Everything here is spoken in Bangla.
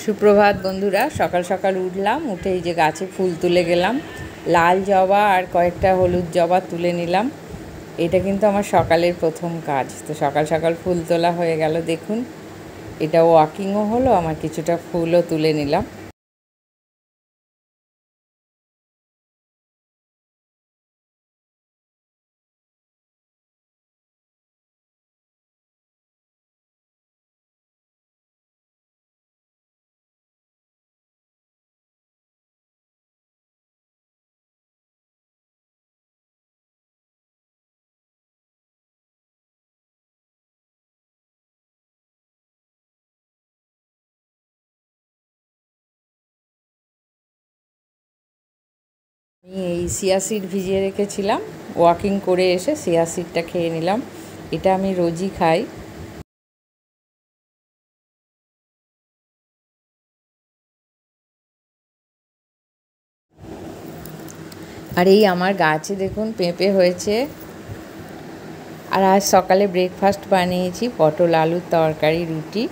সুপ্রভাত বন্ধুরা, সকাল সকাল উঠলাম, উঠে এই যে গাছে ফুল তুলে গেলাম। লাল জবা আর কয়েকটা হলুদ জবা তুলে নিলাম। এটা কিন্তু আমার সকালের প্রথম কাজ। তো সকাল সকাল ফুল তোলা হয়ে গেল, দেখুন। এটা ওয়াকিংও হলো, আমার কিছুটা ফুলও তুলে নিলাম। আমি এই চিয়া সিড ভিজিয়ে রেখেছিলাম, ওয়াকিং করে এসে চিয়া সিডটা খেয়ে নিলাম। এটা আমি রোজই খাই। আর এই আমার গাছে দেখুন পেঁপে হয়েছে। আর আজ সকালে ব্রেকফাস্ট বানিয়েছি পটল আলুর তরকারি, রুটি।